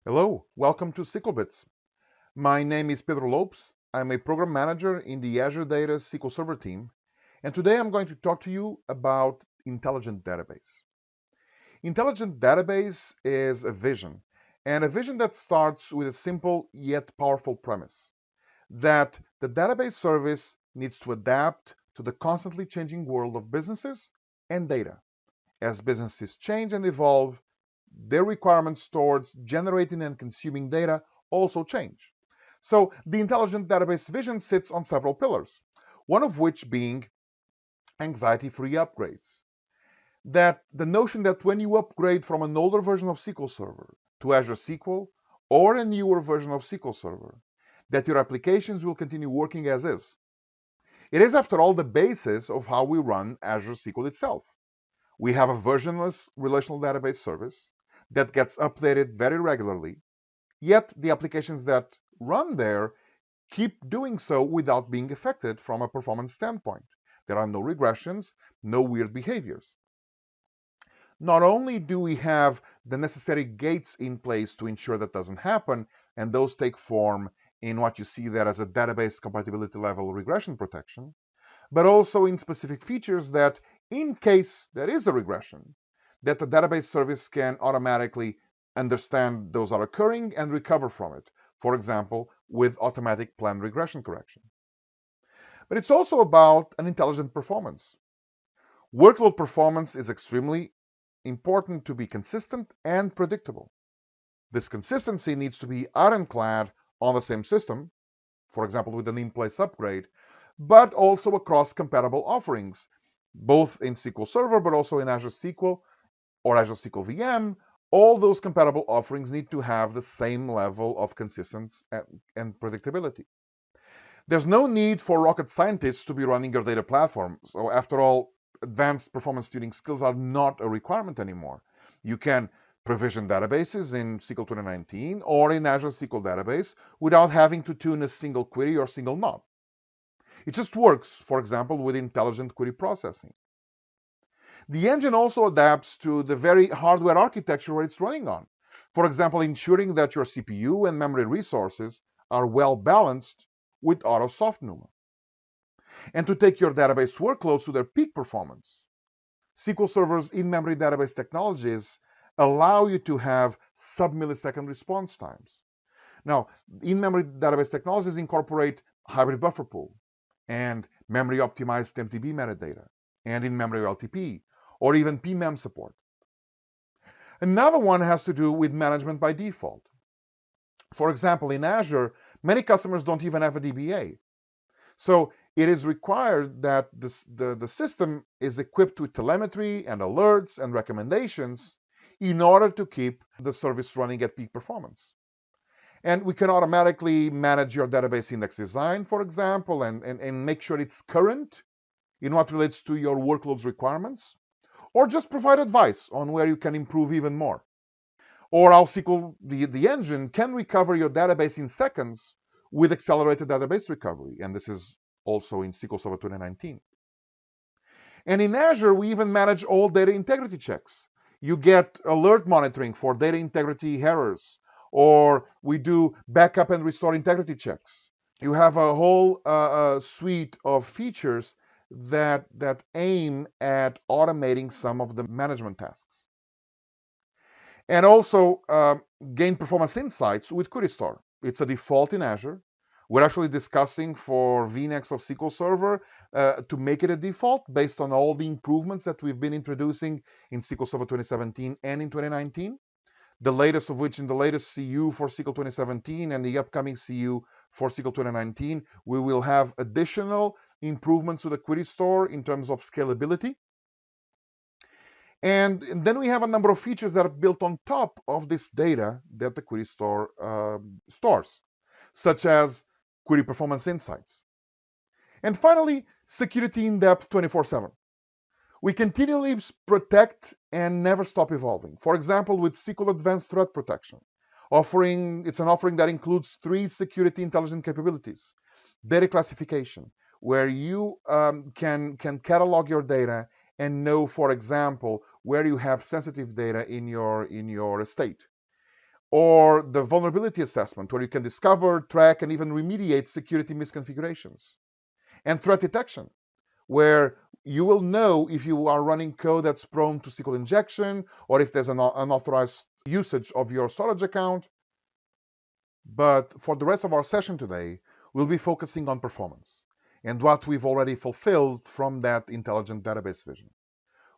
Hello, welcome to SQL Bits. My name is Pedro Lopes. I'm a program manager in the Azure Data SQL Server team, and today I'm going to talk to you about intelligent database. Intelligent database is a vision, and a vision that starts with a simple yet powerful premise that the database service needs to adapt to the constantly changing world of businesses and data. As businesses change and evolve, their requirements towards generating and consuming data also change. So the intelligent database vision sits on several pillars, one of which being anxiety-free upgrades. That the notion that when you upgrade from an older version of SQL Server to Azure SQL or a newer version of SQL Server, that your applications will continue working as is. It is, after all, the basis of how we run Azure SQL itself. We have a versionless relational database service that gets updated very regularly, yet the applications that run there keep doing so without being affected from a performance standpoint. There are no regressions, no weird behaviors. Not only do we have the necessary gates in place to ensure that doesn't happen, and those take form in what you see there as a database compatibility level regression protection, but also in specific features that, in case there is a regression, that the database service can automatically understand those are occurring and recover from it, for example, with automatic planned regression correction. But it's also about an intelligent performance. Workload performance is extremely important to be consistent and predictable. This consistency needs to be ironclad on the same system, for example, with an in-place upgrade, but also across compatible offerings, both in SQL Server, but also in Azure SQL or Azure SQL VM. All those compatible offerings need to have the same level of consistency and predictability. There's no need for rocket scientists to be running your data platform. So after all, advanced performance tuning skills are not a requirement anymore. You can provision databases in SQL 2019 or in Azure SQL Database without having to tune a single query or single knob. It just works, for example, with intelligent query processing. The engine also adapts to the very hardware architecture where it's running on. For example, ensuring that your CPU and memory resources are well balanced with auto soft NUMA. And to take your database workloads to their peak performance. SQL Server's in-memory database technologies allow you to have sub-millisecond response times. Now, in-memory database technologies incorporate hybrid buffer pool and memory-optimized MTB metadata, and in-memory LTP, or even PMEM support. Another one has to do with management by default. For example, in Azure, many customers don't even have a DBA. So it is required that the system is equipped with telemetry and alerts and recommendations in order to keep the service running at peak performance. And we can automatically manage your database index design, for example, and make sure it's current in what relates to your workloads requirements, or just provide advice on where you can improve even more. Or how SQL, the engine, can recover your database in seconds with accelerated database recovery. And this is also in SQL Server 2019. And in Azure, we even manage all data integrity checks. You get alert monitoring for data integrity errors, or we do backup and restore integrity checks. You have a whole suite of features that aim at automating some of the management tasks. And also gain performance insights with Query Store. It's a default in Azure. We're actually discussing for VNext of SQL Server to make it a default based on all the improvements that we've been introducing in SQL Server 2017 and in 2019. The latest of which in the latest CU for SQL 2017 and the upcoming CU for SQL 2019, we will have additional improvements to the Query Store in terms of scalability. And then we have a number of features that are built on top of this data that the Query Store stores, such as Query Performance Insights. And finally, security in depth 24/7. We continually protect and never stop evolving. For example, with SQL Advanced Threat Protection, it's an offering that includes 3 security intelligent capabilities. Data classification, where you can catalog your data and know, for example, where you have sensitive data in your estate. or the vulnerability assessment, where you can discover, track, and even remediate security misconfigurations. And threat detection, where you will know if you are running code that's prone to SQL injection or if there's an unauthorized usage of your storage account. But for the rest of our session today, we'll be focusing on performance and what we've already fulfilled from that intelligent database vision.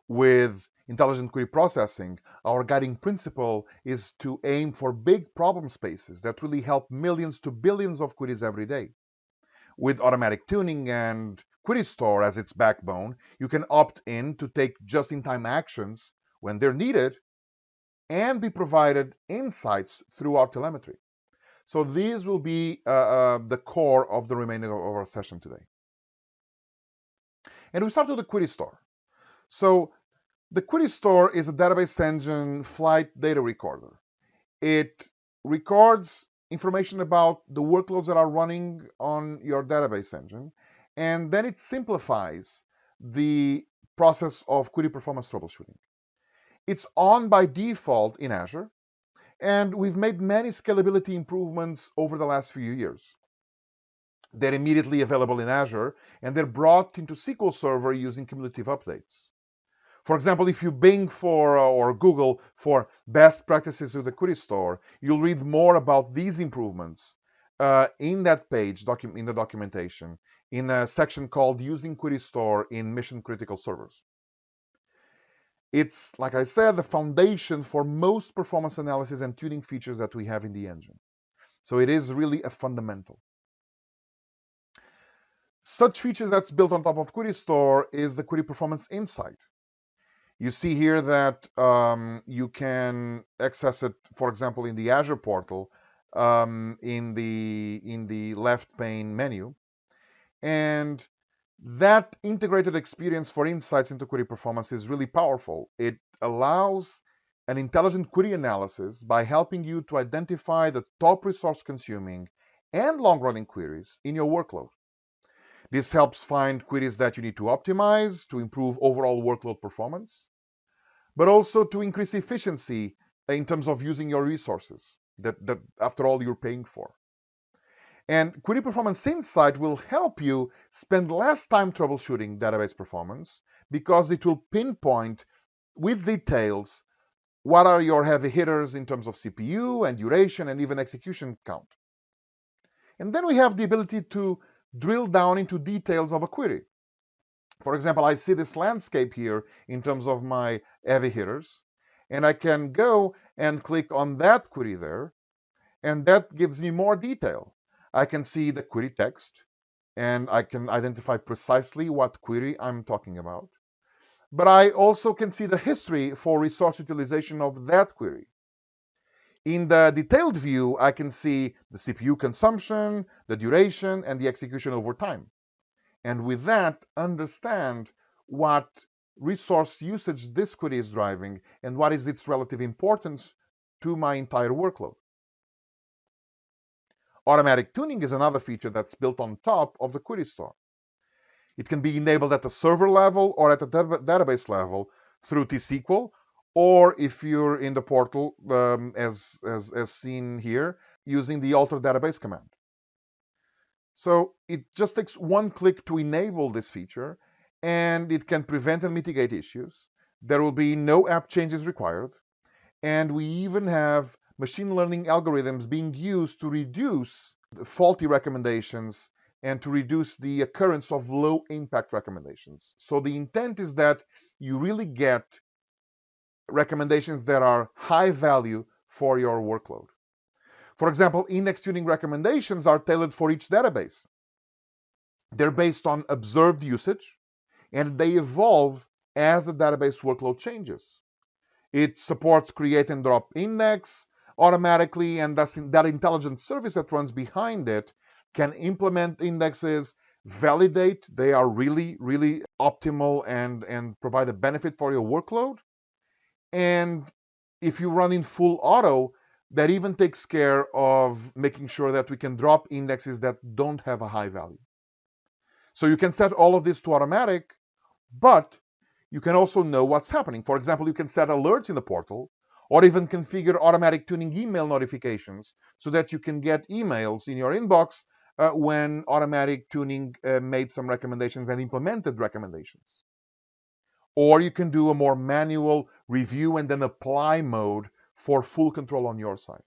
With intelligent query processing, our guiding principle is to aim for big problem spaces that really help millions to billions of queries every day. With automatic tuning and query store as its backbone, you can opt in to take just-in-time actions when they're needed and be provided insights through our telemetry. So these will be the core of the remainder of our session today. And we start with the query store. So the query store is a database engine flight data recorder. It records information about the workloads that are running on your database engine, and then it simplifies the process of query performance troubleshooting. It's on by default in Azure, and we've made many scalability improvements over the last few years. They're immediately available in Azure, and they're brought into SQL Server using cumulative updates. For example, if you Bing for or Google for best practices with the query store, you'll read more about these improvements in that page, in the documentation, in a section called Using Query Store in Mission Critical Servers. It's, like I said, the foundation for most performance analysis and tuning features that we have in the engine. So it is really a fundamental. Such features that's built on top of Query Store is the Query Performance Insight. You see here that you can access it, for example, in the Azure portal, in the left pane menu. And that integrated experience for insights into query performance is really powerful. It allows an intelligent query analysis by helping you to identify the top resource consuming and long-running queries in your workload. This helps find queries that you need to optimize to improve overall workload performance, but also to increase efficiency in terms of using your resources that after all, you're paying for. And Query Performance Insight will help you spend less time troubleshooting database performance because it will pinpoint with details what are your heavy hitters in terms of CPU and duration and even execution count. And then we have the ability to drill down into details of a query. For example, I see this landscape here in terms of my heavy hitters, and I can go and click on that query there, and that gives me more detail. I can see the query text, and I can identify precisely what query I'm talking about. But I also can see the history for resource utilization of that query. In the detailed view, I can see the CPU consumption, the duration, and the execution over time. And with that, understand what resource usage this query is driving and what is its relative importance to my entire workload. Automatic tuning is another feature that's built on top of the query store. It can be enabled at the server level or at the database level through T-SQL, or if you're in the portal, as seen here, using the alter database command. So it just takes one click to enable this feature, and it can prevent and mitigate issues. There will be no app changes required. And we even have machine learning algorithms being used to reduce the faulty recommendations and to reduce the occurrence of low impact recommendations. So the intent is that you really get recommendations that are high value for your workload. For example, index tuning recommendations are tailored for each database. They're based on observed usage, and they evolve as the database workload changes. It supports create and drop index automatically, and that intelligent service that runs behind it can implement indexes, validate they are really, really optimal and provide a benefit for your workload. And if you run in full auto, that even takes care of making sure that we can drop indexes that don't have a high value. So you can set all of this to automatic, but you can also know what's happening. For example, you can set alerts in the portal, or even configure automatic tuning email notifications so that you can get emails in your inbox when automatic tuning made some recommendations and implemented recommendations. Or you can do a more manual review and then apply mode for full control on your side.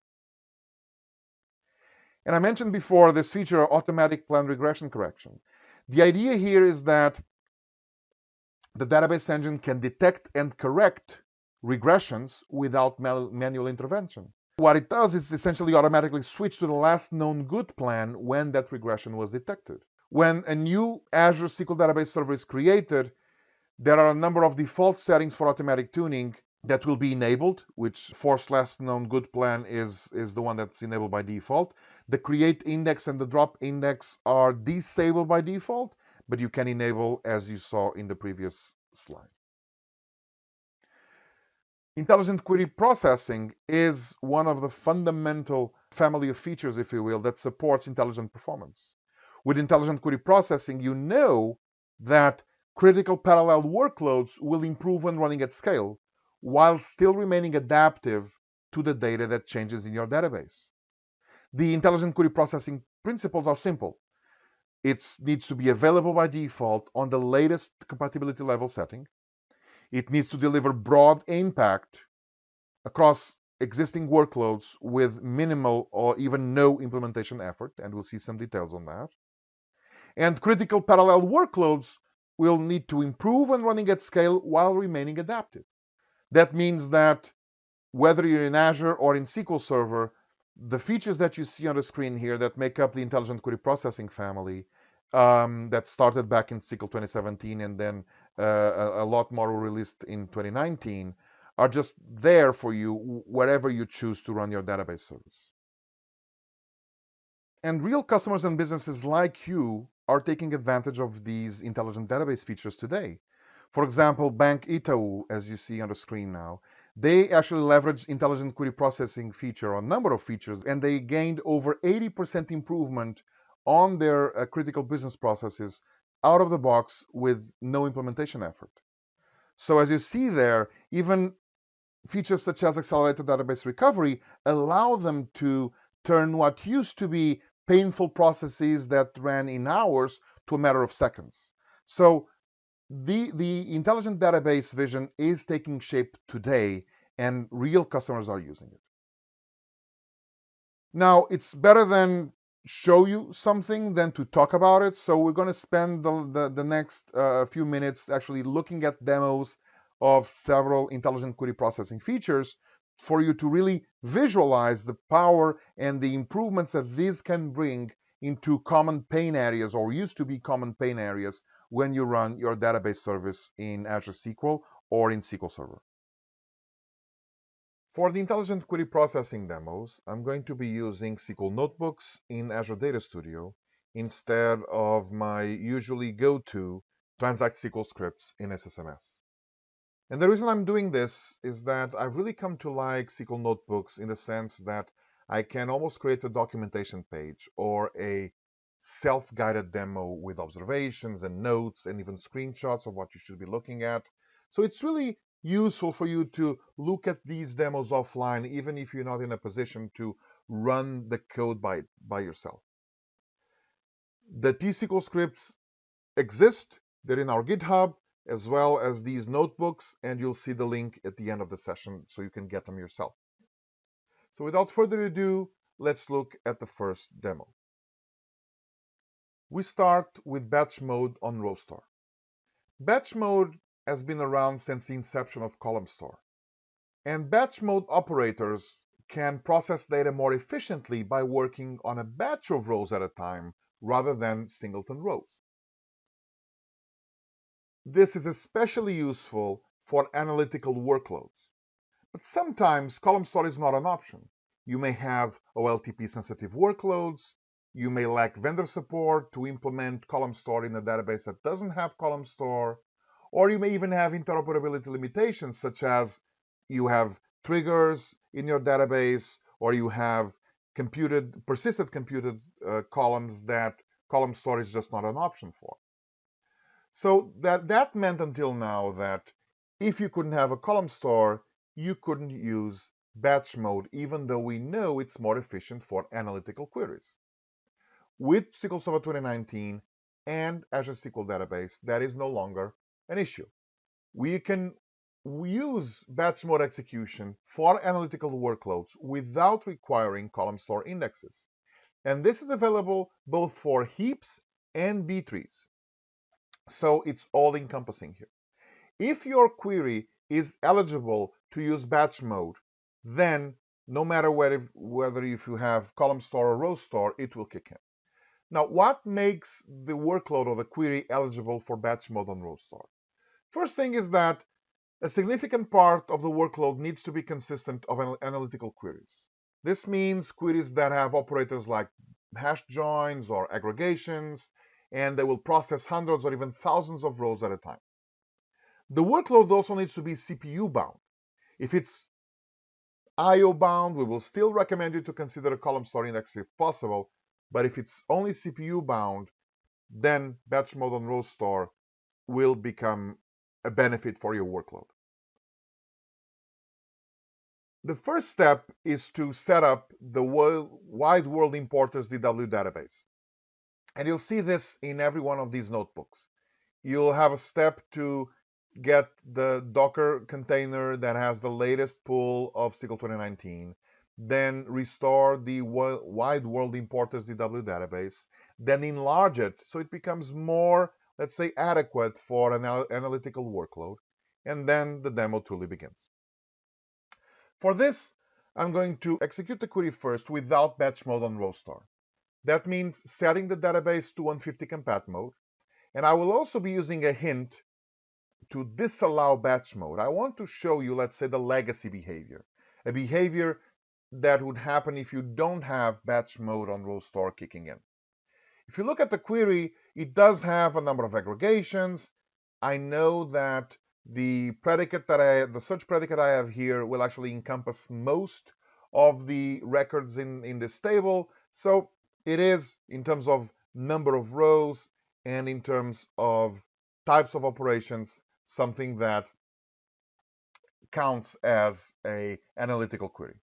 And I mentioned before this feature, automatic planned regression correction. The idea here is that the database engine can detect and correct regressions without manual intervention. What it does is essentially automatically switch to the last known good plan when that regression was detected. When a new Azure SQL Database Server is created, there are a number of default settings for automatic tuning that will be enabled, which force last known good plan is the one that's enabled by default. The create index and the drop index are disabled by default, but you can enable as you saw in the previous slide. Intelligent query processing is one of the fundamental family of features, if you will, that supports intelligent performance. With intelligent query processing, you know that critical parallel workloads will improve when running at scale, while still remaining adaptive to the data that changes in your database. The intelligent query processing principles are simple. It needs to be available by default on the latest compatibility level setting. It needs to deliver broad impact across existing workloads with minimal or even no implementation effort, and we'll see some details on that. And critical parallel workloads will need to improve when running at scale while remaining adaptive. That means that whether you're in Azure or in SQL Server, the features that you see on the screen here that make up the intelligent query processing family that started back in SQL 2017 and then a lot more were released in 2019 are just there for you wherever you choose to run your database service. And real customers and businesses like you are taking advantage of these intelligent database features today. For example, Bank Itaú, as you see on the screen now, they actually leveraged intelligent query processing feature on a number of features, and they gained over 80% improvement on their critical business processes out of the box with no implementation effort. So as you see there, even features such as accelerated database recovery allow them to turn what used to be painful processes that ran in hours to a matter of seconds. So the intelligent database vision is taking shape today, and real customers are using it. Now, it's better than show you something than to talk about it. So we're going to spend the next few minutes actually looking at demos of several intelligent query processing features for you to really visualize the power and the improvements that these can bring into common pain areas, or used to be common pain areas, when you run your database service in Azure SQL or in SQL Server. For the intelligent query processing demos, I'm going to be using SQL Notebooks in Azure Data Studio instead of my usually go-to Transact SQL scripts in SSMS. And the reason I'm doing this is that I've really come to like SQL Notebooks in the sense that I can almost create a documentation page or a self-guided demo with observations and notes and even screenshots of what you should be looking at. So it's really useful for you to look at these demos offline, even if you're not in a position to run the code by yourself. The T-SQL scripts exist. They're in our GitHub, as well as these notebooks, and you'll see the link at the end of the session so you can get them yourself. So without further ado, let's look at the first demo. We start with batch mode on row store. Batch mode has been around since the inception of column store. And batch mode operators can process data more efficiently by working on a batch of rows at a time rather than singleton rows. This is especially useful for analytical workloads. But sometimes column store is not an option. You may have OLTP sensitive workloads. You may lack vendor support to implement column store in a database that doesn't have column store. Or you may even have interoperability limitations, such as you have triggers in your database, or you have persistent computed columns that column store is just not an option for. So that meant until now that if you couldn't have a column store, you couldn't use batch mode, even though we know it's more efficient for analytical queries. With SQL Server 2019 and Azure SQL Database, that is no longer an issue. We can use batch mode execution for analytical workloads without requiring column store indexes. And this is available both for heaps and B trees. So it's all encompassing here. If your query is eligible to use batch mode, then no matter whether if you have column store or row store, it will kick in. Now, what makes the workload or the query eligible for batch mode on row store? First thing is that a significant part of the workload needs to be consistent of analytical queries. This means queries that have operators like hash joins or aggregations, and they will process hundreds or even thousands of rows at a time. The workload also needs to be CPU bound. If it's IO bound, we will still recommend you to consider a column store index if possible, but if it's only CPU bound, then batch mode on row store will become a benefit for your workload. The first step is to set up the wide world importers DW database. And you'll see this in every one of these notebooks. You'll have a step to get the Docker container that has the latest pull of SQL 2019, then restore the wide world importers DW database, then enlarge it so it becomes more, let's say, adequate for an analytical workload, and then the demo truly begins. For this, I'm going to execute the query first without batch mode on row store. That means setting the database to 150 compat mode, and I will also be using a hint to disallow batch mode. I want to show you, let's say, the legacy behavior, a behavior that would happen if you don't have batch mode on row store kicking in. If you look at the query, it does have a number of aggregations. I know that the search predicate I have here will actually encompass most of the records in this table. So it is, in terms of number of rows and in terms of types of operations, something that counts as an analytical query.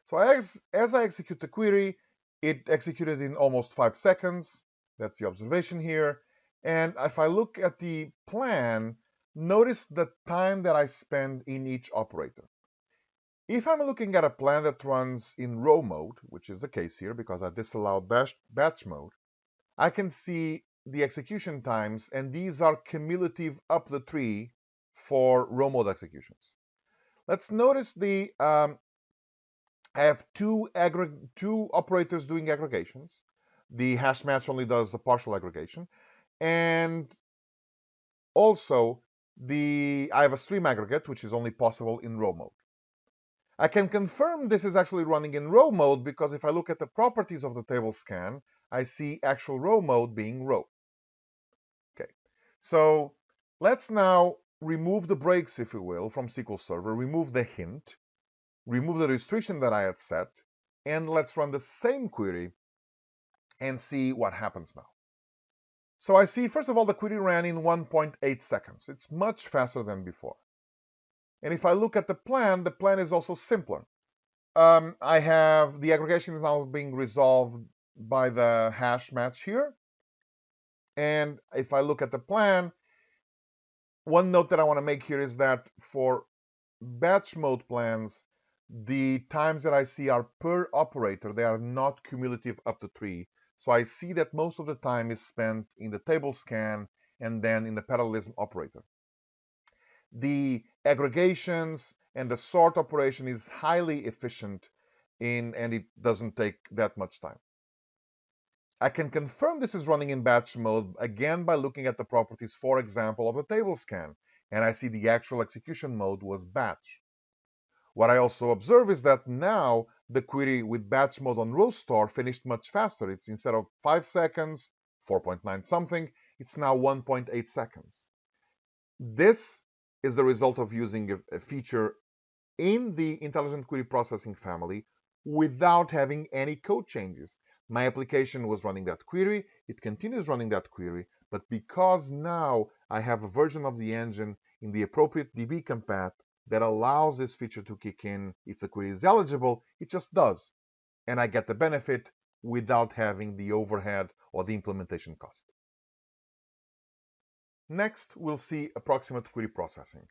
So as I execute the query, it executed in almost 5 seconds. That's the observation here. And if I look at the plan, notice the time that I spend in each operator. If I'm looking at a plan that runs in row mode, which is the case here because I disallowed batch mode, I can see the execution times, and these are cumulative up the tree for row mode executions. Let's notice I have two operators doing aggregations. The hash match only does a partial aggregation, and also I have a stream aggregate, which is only possible in row mode. I can confirm this is actually running in row mode because if I look at the properties of the table scan, I see actual row mode being row. Okay, so let's now remove the breaks, if you will, from SQL Server, remove the hint, remove the restriction that I had set, and let's run the same query and see what happens now. So I see, first of all, the query ran in 1.8 seconds. It's much faster than before. And if I look at the plan is also simpler. I have the aggregation is now being resolved by the hash match here. And if I look at the plan, one note that I want to make here is that for batch mode plans, the times that I see are per operator. They are not cumulative up to 3. So I see that most of the time is spent in the table scan and then in the parallelism operator. The aggregations and the sort operation is highly efficient and it doesn't take that much time. I can confirm this is running in batch mode again by looking at the properties, for example, of the table scan, and I see the actual execution mode was batch. What I also observe is that now the query with batch mode on row store finished much faster. It's instead of 5 seconds, 4.9 something, it's now 1.8 seconds. This is the result of using a feature in the intelligent query processing family without having any code changes. My application was running that query, it continues running that query, but because now I have a version of the engine in the appropriate DB compat, that allows this feature to kick in if the query is eligible, it just does. And I get the benefit without having the overhead or the implementation cost. Next, we'll see approximate query processing.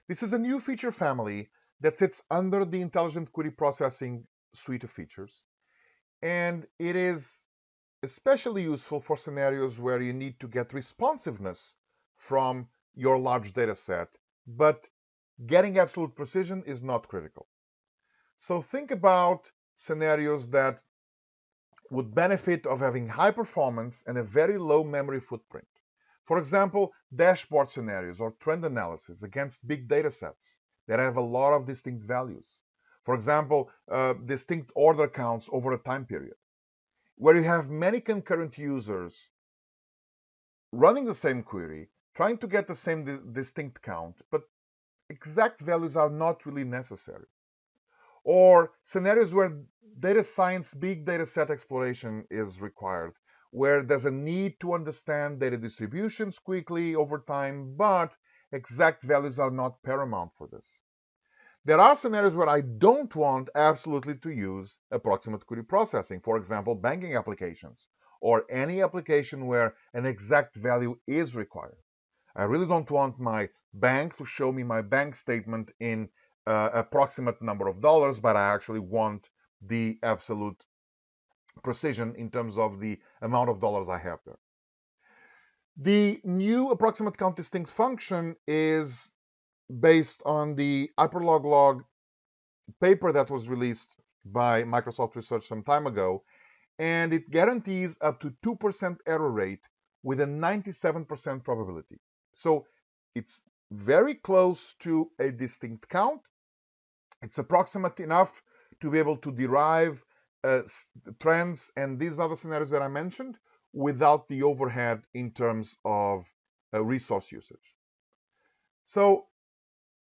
This is a new feature family that sits under the intelligent query processing suite of features. And it is especially useful for scenarios where you need to get responsiveness from your large data set, but getting absolute precision is not critical. So think about scenarios that would benefit of having high performance and a very low memory footprint. For example, dashboard scenarios or trend analysis against big data sets that have a lot of distinct values. For example, distinct order counts over a time period, where you have many concurrent users running the same query, trying to get the same distinct count, but exact values are not really necessary. Or scenarios where data science, big data set exploration is required, where there's a need to understand data distributions quickly over time, but exact values are not paramount for this. There are scenarios where I don't want absolutely to use approximate query processing, for example, banking applications, or any application where an exact value is required. I really don't want my bank to show me my bank statement in approximate number of dollars, but I actually want the absolute precision in terms of the amount of dollars I have there. The new approximate count distinct function is based on the hyperlog paper that was released by Microsoft Research some time ago, and it guarantees up to 2% error rate with a 97% probability. So it's very close to a distinct count. It's approximate enough to be able to derive trends and these other scenarios that I mentioned without the overhead in terms of resource usage. So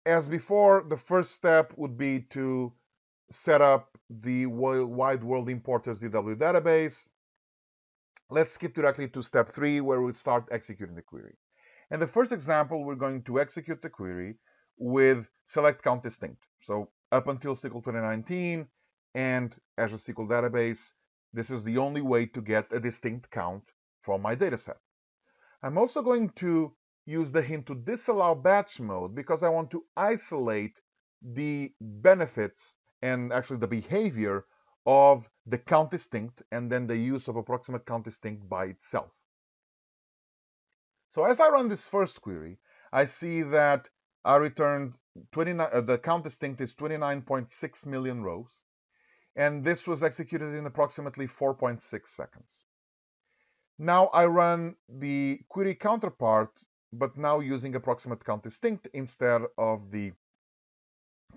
as before, the first step would be to set up the wide world importers DW database. Let's skip directly to step 3, where we start executing the query. And the first example, we're going to execute the query with select count distinct. So up until SQL 2019 and Azure SQL Database, this is the only way to get a distinct count from my dataset. I'm also going to use the hint to disallow batch mode because I want to isolate the benefits and actually the behavior of the count distinct and then the use of approximate count distinct by itself. So as I run this first query, I see that I returned 29, the count distinct is 29.6 million rows, and this was executed in approximately 4.6 seconds. Now I run the query counterpart, but now using approximate count distinct instead of the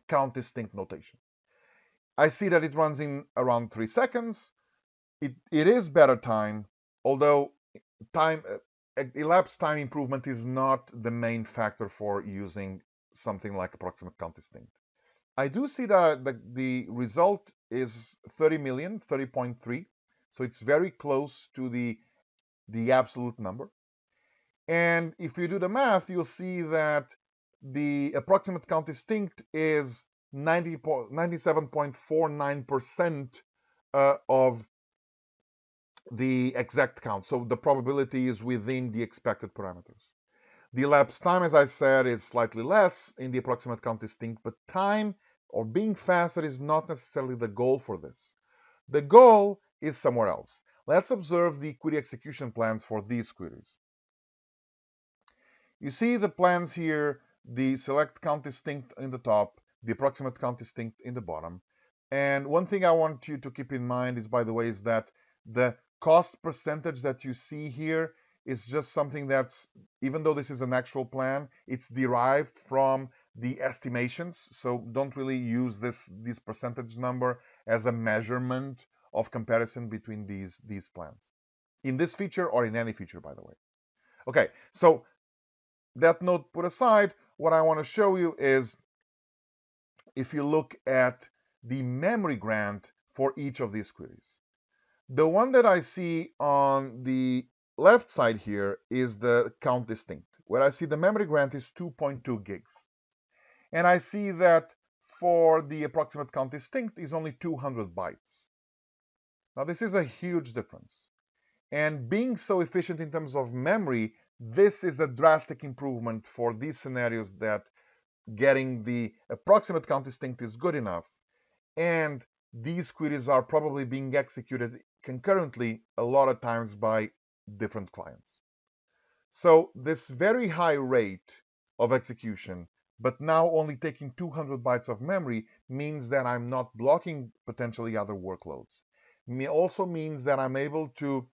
count distinct notation. I see that it runs in around 3 seconds. It is better time, although elapsed time improvement is not the main factor for using something like approximate count distinct. I do see that the result is 30 million, 30.3, so it's very close to the absolute number. And if you do the math, you'll see that the approximate count distinct is 97.49% of the exact count. So the probability is within the expected parameters. The elapsed time, as I said, is slightly less in the approximate count distinct, but time or being faster is not necessarily the goal for this. The goal is somewhere else. Let's observe the query execution plans for these queries. You see the plans here, the select count distinct in the top, the approximate count distinct in the bottom. And one thing I want you to keep in mind is, by the way, is that the cost percentage that you see here is just something that's, even though this is an actual plan, it's derived from the estimations. So don't really use this percentage number as a measurement of comparison between these plans. In this feature or in any feature, by the way. Okay, so that note put aside, what I want to show you is if you look at the memory grant for each of these queries. The one that I see on the left side here is the count distinct, where I see the memory grant is 2.2 gigs. And I see that for the approximate count distinct is only 200 bytes. Now, this is a huge difference. And being so efficient in terms of memory, this is a drastic improvement for these scenarios that getting the approximate count distinct is good enough. And these queries are probably being executed concurrently a lot of times by different clients. So this very high rate of execution, but now only taking 200 bytes of memory, means that I'm not blocking potentially other workloads. It also means that I'm able to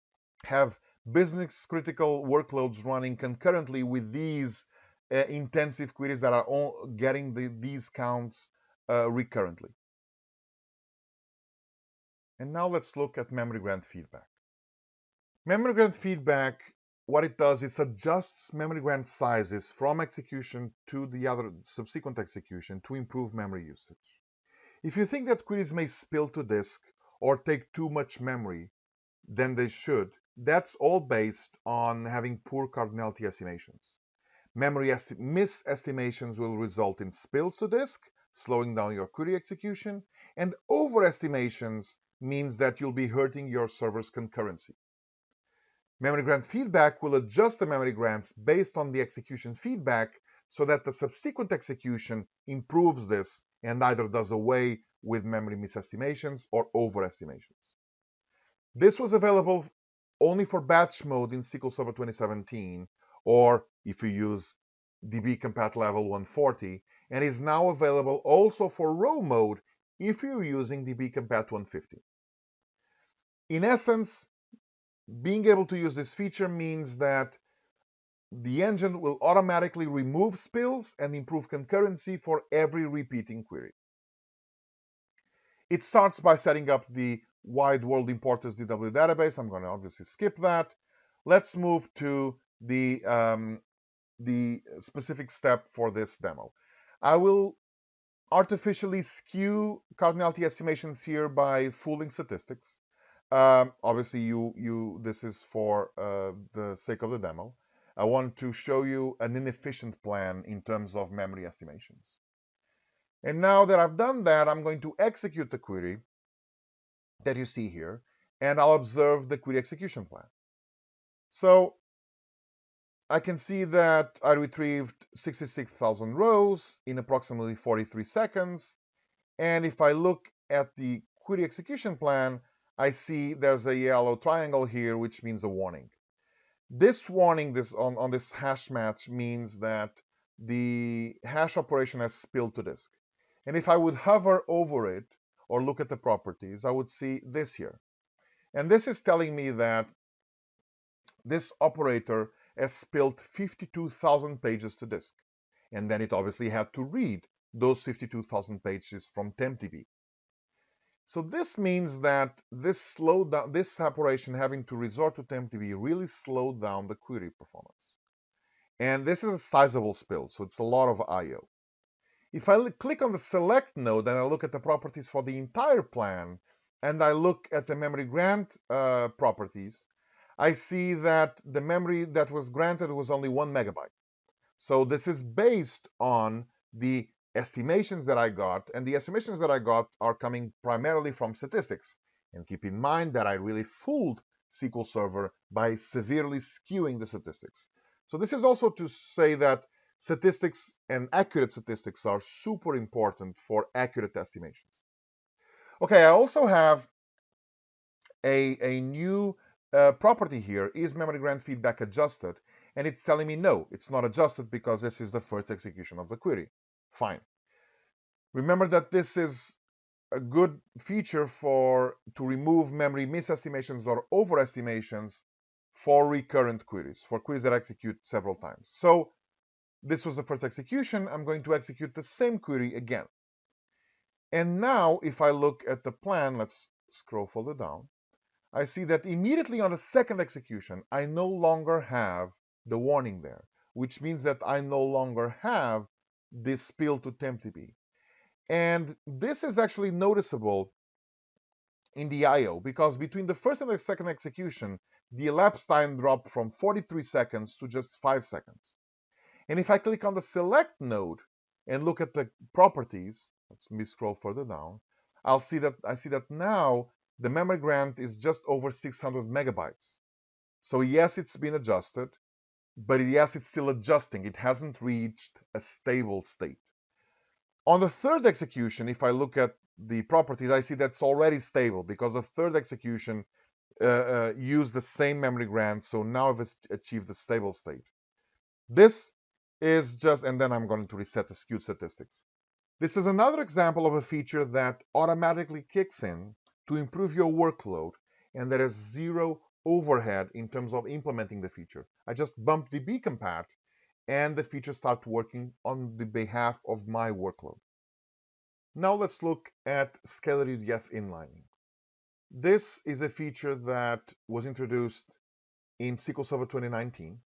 have business critical workloads running concurrently with these intensive queries that are all getting these counts recurrently. And now let's look at memory grant feedback. Memory grant feedback, what it does, it adjusts memory grant sizes from execution to the other subsequent execution to improve memory usage. If you think that queries may spill to disk or take too much memory than they should, that's all based on having poor cardinality estimations. Memory misestimations will result in spills to disk, slowing down your query execution, and overestimations means that you'll be hurting your server's concurrency. Memory grant feedback will adjust the memory grants based on the execution feedback so that the subsequent execution improves this and either does away with memory misestimations or overestimations. This was available only for batch mode in SQL Server 2017, or if you use DB compat level 140, and is now available also for row mode if you're using DB compat 150. In essence, being able to use this feature means that the engine will automatically remove spills and improve concurrency for every repeating query. It starts by setting up the wide world importers DW database. I'm going to obviously skip that. Let's move to the specific step for this demo. I will artificially skew cardinality estimations here by fooling statistics. Obviously, this is for the sake of the demo. I want to show you an inefficient plan in terms of memory estimations. And now that I've done that, I'm going to execute the query that you see here, and I'll observe the query execution plan. So I can see that I retrieved 66,000 rows in approximately 43 seconds. And if I look at the query execution plan, I see there's a yellow triangle here, which means a warning. This warning on this hash match means that the hash operation has spilled to disk. And if I would hover over it or look at the properties, I would see this here. And this is telling me that this operator has spilled 52,000 pages to disk. And then it obviously had to read those 52,000 pages from tempdb. So this means that this operation having to resort to tempdb really slowed down the query performance. And this is a sizable spill, so it's a lot of I/O. If I click on the select node and I look at the properties for the entire plan, and I look at the memory grant properties, I see that the memory that was granted was only 1 megabyte. So this is based on the estimations that I got, and the estimations that I got are coming primarily from statistics. And keep in mind that I really fooled SQL Server by severely skewing the statistics. So this is also to say that statistics and accurate statistics are super important for accurate estimations. Okay, I also have a new property here. Is memory grant feedback adjusted? And it's telling me no, it's not adjusted because this is the first execution of the query. Fine. Remember that this is a good feature to remove memory misestimations or overestimations for recurrent queries, for queries that execute several times. So this was the first execution. I'm going to execute the same query again. And now if I look at the plan, let's scroll further down, I see that immediately on the second execution, I no longer have the warning there, which means that I no longer have this spill to tempdb. And this is actually noticeable in the I/O because between the first and the second execution, the elapsed time dropped from 43 seconds to just 5 seconds. And if I click on the select node, and look at the properties, let me scroll further down, I see that now the memory grant is just over 600 megabytes. So yes, it's been adjusted, but yes, it's still adjusting. It hasn't reached a stable state. On the third execution, if I look at the properties, I see that's already stable because the third execution used the same memory grant, so now it's achieved the stable state. This is just, and then I'm going to reset the skewed statistics. This is another example of a feature that automatically kicks in to improve your workload, and there is zero overhead in terms of implementing the feature. I just bump DB compat, and the feature starts working on the behalf of my workload. Now let's look at scalar UDF inlining. This is a feature that was introduced in SQL Server 2019.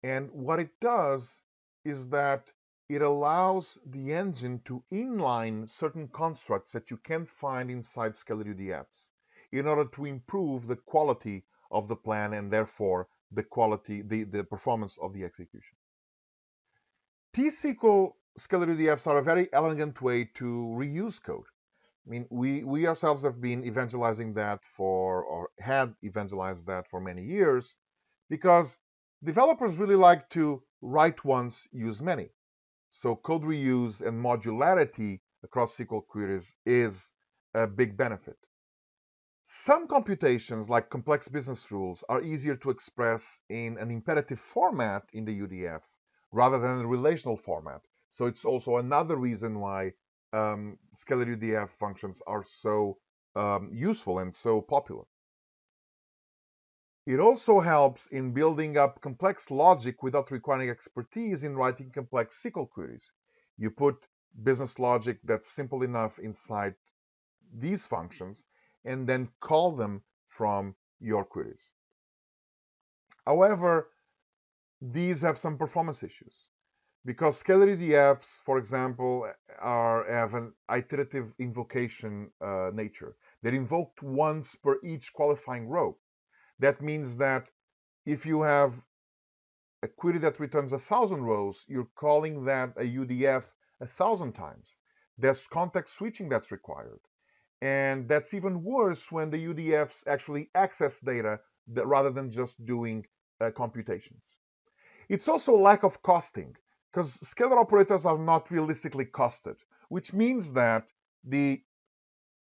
And what it does is that it allows the engine to inline certain constructs that you can't find inside scalar UDFs in order to improve the quality of the plan and therefore the quality, the performance of the execution. T-SQL scalar UDFs are a very elegant way to reuse code. I mean, we ourselves have been evangelizing that or had evangelized that for many years because developers really like to write once, use many. So code reuse and modularity across SQL queries is a big benefit. Some computations, like complex business rules, are easier to express in an imperative format in the UDF rather than a relational format. So it's also another reason why scalar UDF functions are so useful and so popular. It also helps in building up complex logic without requiring expertise in writing complex SQL queries. You put business logic that's simple enough inside these functions and then call them from your queries. However, these have some performance issues because scalar UDFs, for example, have an iterative invocation nature. They're invoked once per each qualifying row. That means that if you have a query that returns 1,000 rows, you're calling that a UDF 1,000 times. There's context switching that's required. And that's even worse when the UDFs actually access data rather than just doing computations. It's also a lack of costing, because scalar operators are not realistically costed, which means that the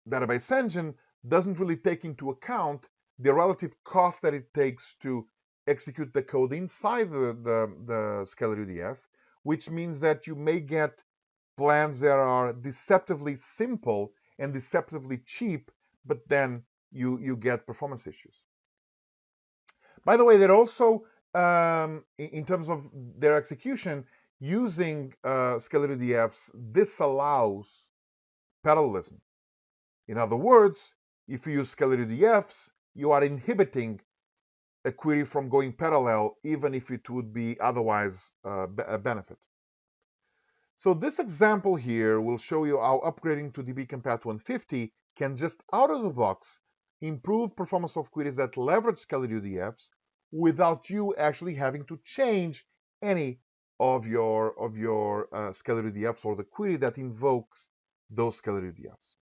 database engine doesn't really take into account the relative cost that it takes to execute the code inside the scalar UDF, which means that you may get plans that are deceptively simple and deceptively cheap, but then you get performance issues. By the way, they're also, in terms of their execution, using scalar UDFs disallows parallelism. In other words, if you use scalar UDFs, you are inhibiting a query from going parallel, even if it would be otherwise a benefit. So this example here will show you how upgrading to DB compat 150 can just out of the box improve performance of queries that leverage scalar UDFs without you actually having to change any of your scalar UDFs or the query that invokes those scalar UDFs.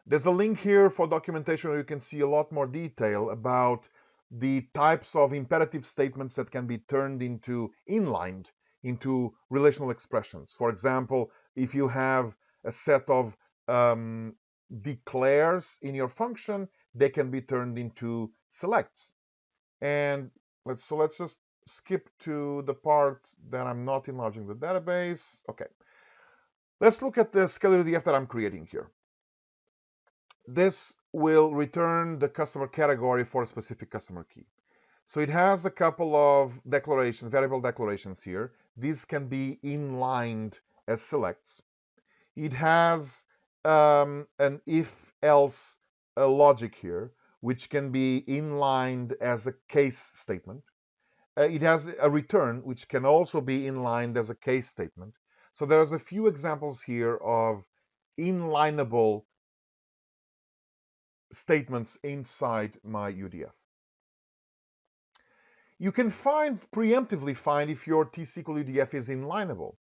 There's a link here for documentation where you can see a lot more detail about the types of imperative statements that can be turned into inlined into relational expressions. For example, if you have a set of declares in your function, they can be turned into selects. And let's just skip to the part that I'm not enlarging the database. Okay. Let's look at the scalar UDF that I'm creating here. This will return the customer category for a specific customer key. So it has a couple of declarations, variable declarations here. These can be inlined as selects. It has an if-else logic here, which can be inlined as a case statement. It has a return, which can also be inlined as a case statement. So there's a few examples here of inlineable statements inside my UDF. You can preemptively find if your T-SQL UDF is inlineable.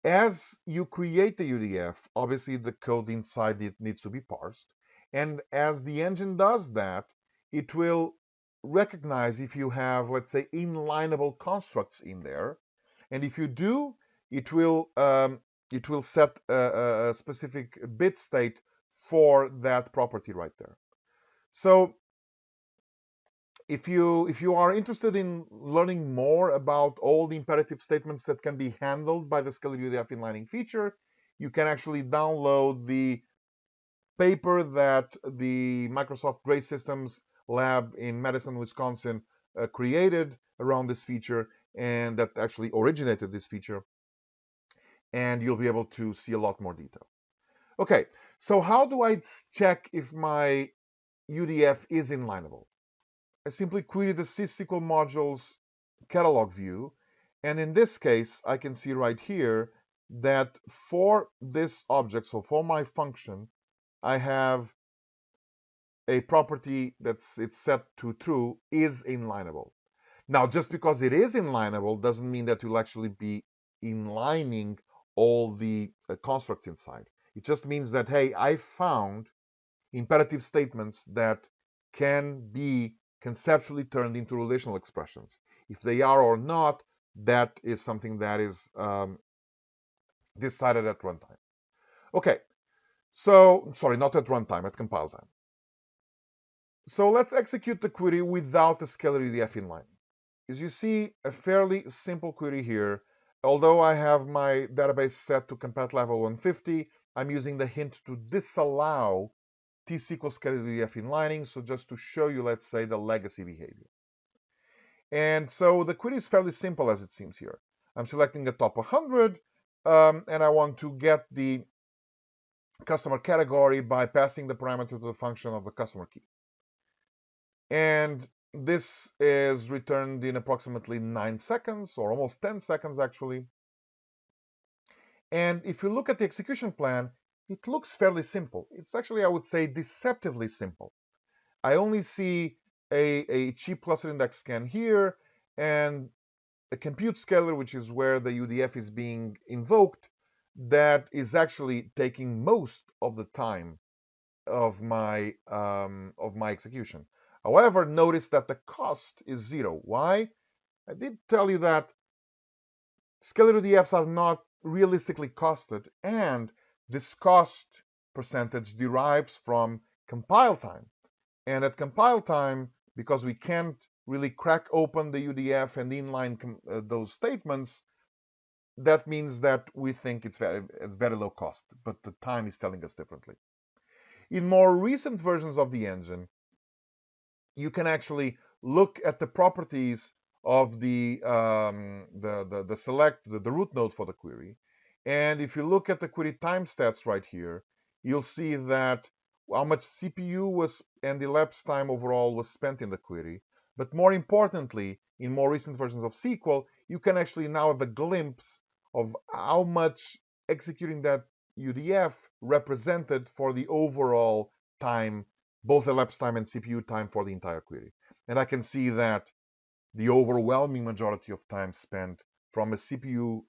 As you create the UDF, obviously the code inside it needs to be parsed. And as the engine does that, it will recognize if you have, let's say, inlineable constructs in there. And if you do, it will set a specific bit state for that property right there. So if you are interested in learning more about all the imperative statements that can be handled by the Scalar UDF inlining feature, you can actually download the paper that the Microsoft Gray Systems lab in Madison, Wisconsin created around this feature, and that actually originated this feature. And you'll be able to see a lot more detail. Okay, so how do I check if my UDF is inlineable? I simply query the SQL modules catalog view. And in this case, I can see right here that for this object, so for my function, I have a property it's set to true is inlineable. Now, just because it is inlineable doesn't mean that you'll actually be inlining all the constructs inside. It just means that, hey, I found imperative statements that can be conceptually turned into relational expressions. If they are or not, that is something that is decided at runtime. Okay, so, sorry, not at runtime, at compile time. So let's execute the query without the scalar UDF inline. As you see, a fairly simple query here. Although I have my database set to compat level 150, I'm using the hint to disallow T-SQL scalar UDF inlining, so just to show you, let's say, the legacy behavior. And so the query is fairly simple as it seems here. I'm selecting the top 100, and I want to get the customer category by passing the parameter to the function of the customer key. And this is returned in approximately 9 seconds, or almost 10 seconds actually. And if you look at the execution plan, it looks fairly simple. It's actually, I would say, deceptively simple. I only see a cheap cluster index scan here and a compute scalar, which is where the UDF is being invoked, that is actually taking most of the time of my execution. However, notice that the cost is 0. Why? I did tell you that scalar UDFs are not realistically costed, and this cost percentage derives from compile time. And at compile time, because we can't really crack open the UDF and inline those statements, that means that we think it's very low cost, but the time is telling us differently. In more recent versions of the engine, you can actually look at the properties of the root node for the query. And if you look at the query time stats right here, you'll see that how much CPU was and the elapsed time overall was spent in the query. But more importantly, in more recent versions of SQL, you can actually now have a glimpse of how much executing that UDF represented for the overall time, both elapsed time and CPU time for the entire query. And I can see that the overwhelming majority of time spent from a CPU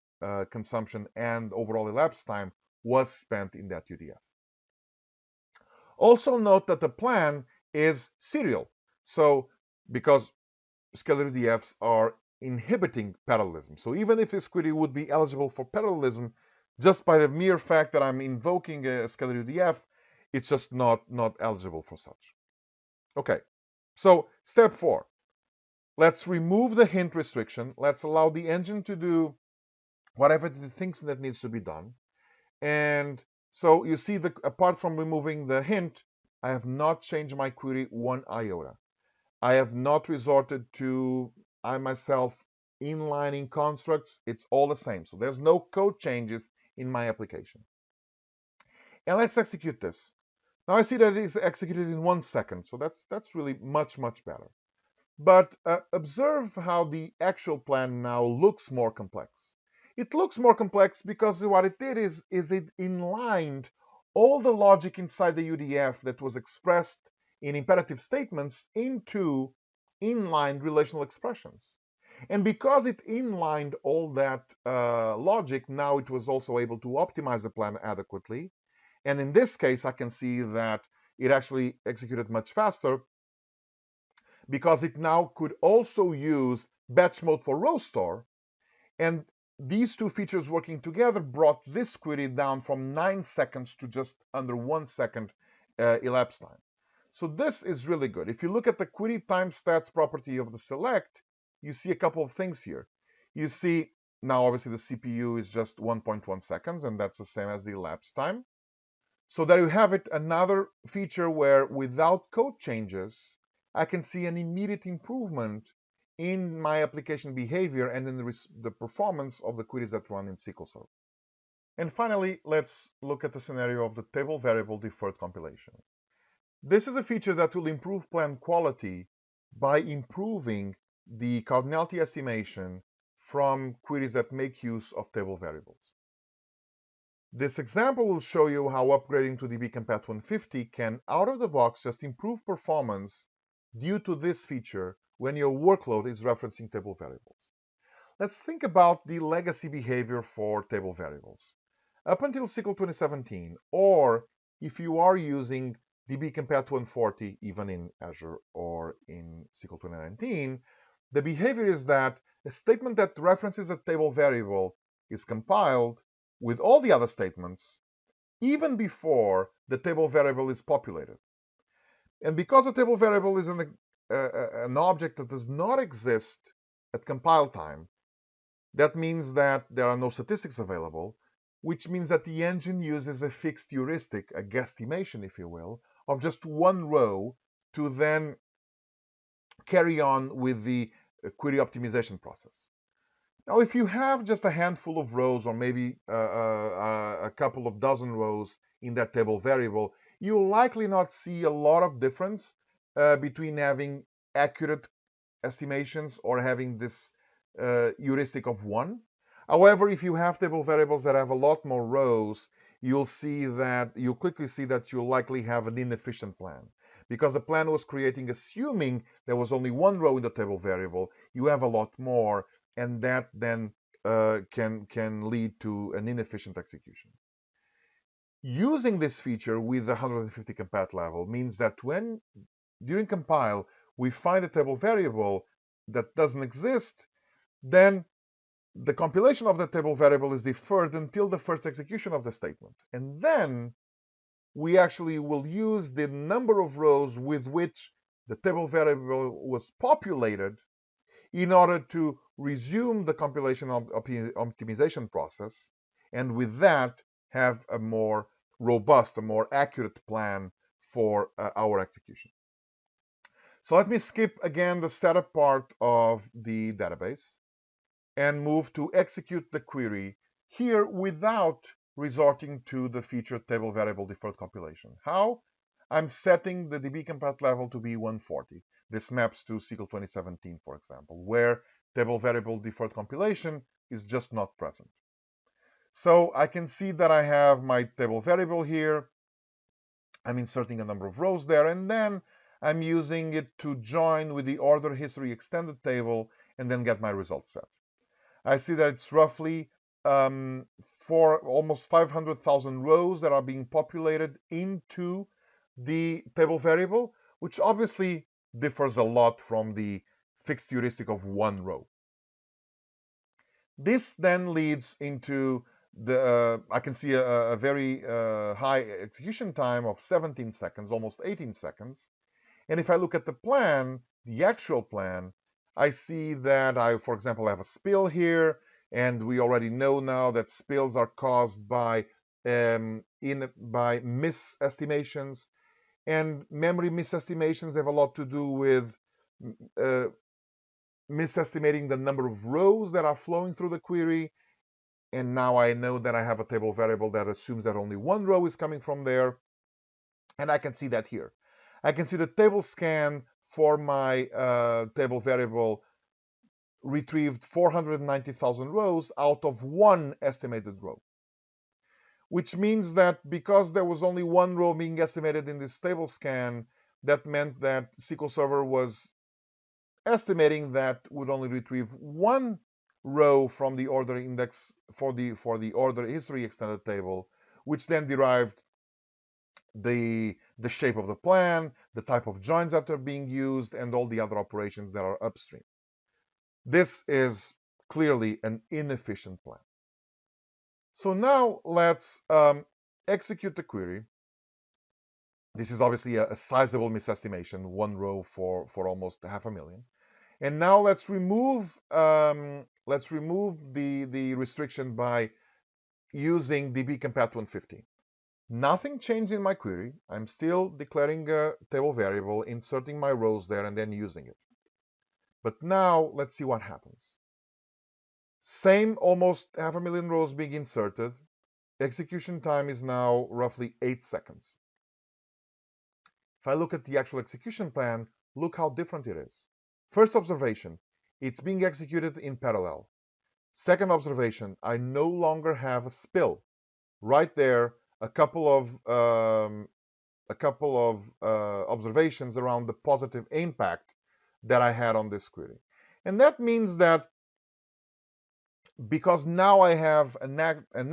consumption and overall elapsed time was spent in that UDF. Also note that the plan is serial. So because scalar UDFs are inhibiting parallelism. So even if this query would be eligible for parallelism, just by the mere fact that I'm invoking a scalar UDF, it's just not eligible for such. Okay, so step 4. Let's remove the hint restriction. Let's allow the engine to do whatever it thinks that needs to be done. And so you see that apart from removing the hint, I have not changed my query one iota. I have not resorted to I myself inlining constructs. It's all the same. So there's no code changes in my application. And let's execute this. Now I see that it is executed in 1 second. So that's really much better. But observe how the actual plan now looks more complex. It looks more complex because what it did is it inlined all the logic inside the UDF that was expressed in imperative statements into inline relational expressions. And because it inlined all that logic, now it was also able to optimize the plan adequately. And in this case, I can see that it actually executed much faster because it now could also use batch mode for row store. And these two features working together brought this query down from 9 seconds to just under 1 second elapsed time. So this is really good. If you look at the query time stats property of the select, you see a couple of things here. You see now obviously the CPU is just 1.1 seconds, and that's the same as the elapsed time. So there you have it, another feature where without code changes, I can see an immediate improvement in my application behavior and in the performance of the queries that run in SQL Server. And finally, let's look at the scenario of the table variable deferred compilation. This is a feature that will improve plan quality by improving the cardinality estimation from queries that make use of table variables. This example will show you how upgrading to dbcompat 150 can, out of the box, just improve performance due to this feature when your workload is referencing table variables. Let's think about the legacy behavior for table variables. Up until SQL 2017, or if you are using dbcompat 140, even in Azure or in SQL 2019, the behavior is that a statement that references a table variable is compiled with all the other statements, even before the table variable is populated. And because a table variable is an object that does not exist at compile time, that means that there are no statistics available, which means that the engine uses a fixed heuristic, a guesstimation, if you will, of just one row to then carry on with the query optimization process. Now, if you have just a handful of rows or maybe a couple of dozen rows in that table variable, you'll likely not see a lot of difference between having accurate estimations or having this heuristic of 1. However, if you have table variables that have a lot more rows, you'll quickly see that you'll likely have an inefficient plan. Because the plan was creating assuming there was only one row in the table variable, you have a lot more, and that then can lead to an inefficient execution. Using this feature with the 150 compat level means that when during compile we find a table variable that doesn't exist, then the compilation of the table variable is deferred until the first execution of the statement. And then we actually will use the number of rows with which the table variable was populated in order to resume the compilation optimization process, and with that have a more robust, a more accurate plan for our execution. So let me skip again the setup part of the database and move to execute the query here without resorting to the feature table variable deferred compilation. How? I'm setting the dbcompat level to be 140. This maps to SQL 2017, for example, where table variable deferred compilation is just not present. So I can see that I have my table variable here. I'm inserting a number of rows there, and then I'm using it to join with the order history extended table and then get my result set. I see that it's roughly for almost 500,000 rows that are being populated into the table variable, which obviously differs a lot from the fixed heuristic of one row. This then leads into I can see a very high execution time of 17 seconds, almost 18 seconds. And if I look at the plan, the actual plan, I see that for example, I have a spill here, and we already know now that spills are caused by misestimations, and memory misestimations have a lot to do with misestimating the number of rows that are flowing through the query. And now I know that I have a table variable that assumes that only one row is coming from there, and I can see that here. I can see the table scan for my table variable retrieved 490,000 rows out of one estimated row, which means that because there was only one row being estimated in this table scan, that meant that SQL Server was estimating that would only retrieve one row from the order index for the order history extended table, which then derived the shape of the plan, the type of joins that are being used, and all the other operations that are upstream. This is clearly an inefficient plan. So now let's execute the query. This is obviously a sizable misestimation, one row for almost 500,000. And now let's remove the restriction by using dbcompat 115. Nothing changed in my query. I'm still declaring a table variable, inserting my rows there, and then using it. But now let's see what happens. Same almost 500,000 rows being inserted. Execution time is now roughly 8 seconds. If I look at the actual execution plan, look how different it is. First observation, it's being executed in parallel. Second observation, I no longer have a spill. Right there, a couple of observations around the positive impact that I had on this query. And that means that because now I have an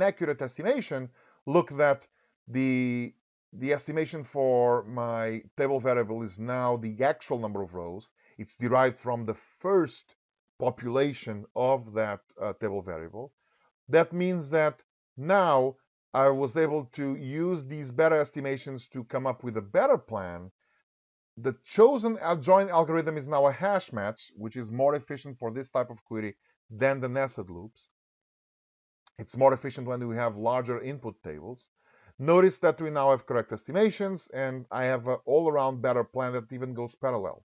accurate estimation, look that the estimation for my table variable is now the actual number of rows. It's derived from the first population of that table variable. That means that now I was able to use these better estimations to come up with a better plan. The chosen join algorithm is now a hash match, which is more efficient for this type of query than the nested loops. It's more efficient when we have larger input tables. Notice that we now have correct estimations, and I have an all-around better plan that even goes parallel.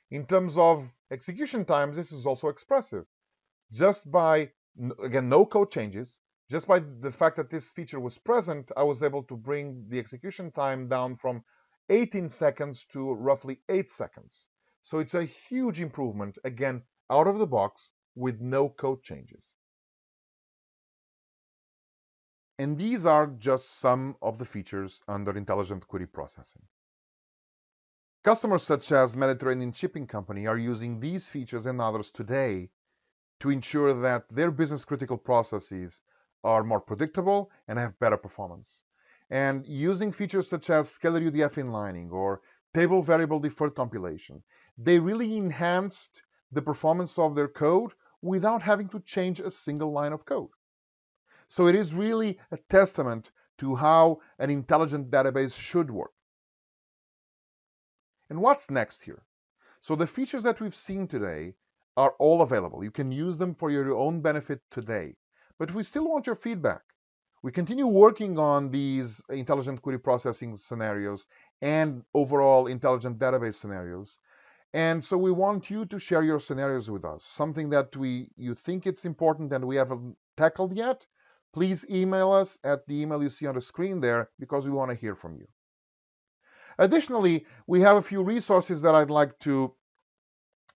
In terms of execution times, this is also expressive. Just by, again, no code changes, just by the fact that this feature was present, I was able to bring the execution time down from 18 seconds to roughly 8 seconds. So it's a huge improvement, again, out of the box with no code changes. And these are just some of the features under intelligent query processing. Customers such as Mediterranean Shipping Company are using these features and others today to ensure that their business-critical processes are more predictable and have better performance. And using features such as scalar UDF inlining or table variable deferred compilation, they really enhanced the performance of their code without having to change a single line of code. So it is really a testament to how an intelligent database should work. And what's next here? So the features that we've seen today are all available. You can use them for your own benefit today. But we still want your feedback. We continue working on these intelligent query processing scenarios and overall intelligent database scenarios. And so we want you to share your scenarios with us, something that you think it's important and we haven't tackled yet. Please email us at the email you see on the screen there because we want to hear from you. Additionally, we have a few resources that I'd like to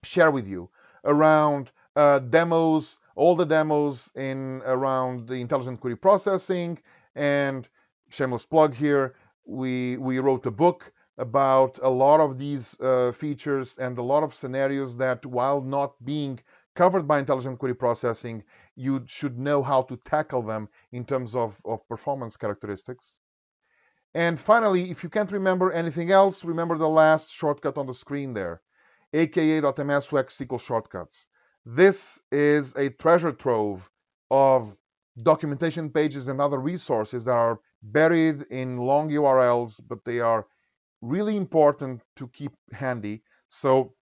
share with you around demos, all the demos in around the intelligent query processing. And shameless plug here, we wrote a book about a lot of these features and a lot of scenarios that, while not being covered by intelligent query processing, you should know how to tackle them in terms of performance characteristics. And finally, if you can't remember anything else, remember the last shortcut on the screen there, aka.ms/x SQL shortcuts. This is a treasure trove of documentation pages and other resources that are buried in long URLs, but they are really important to keep handy. So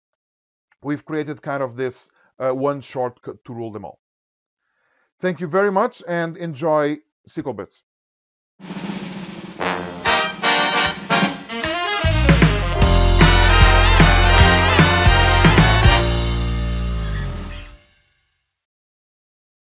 we've created kind of this one shortcut to rule them all. Thank you very much and enjoy SQL Bits.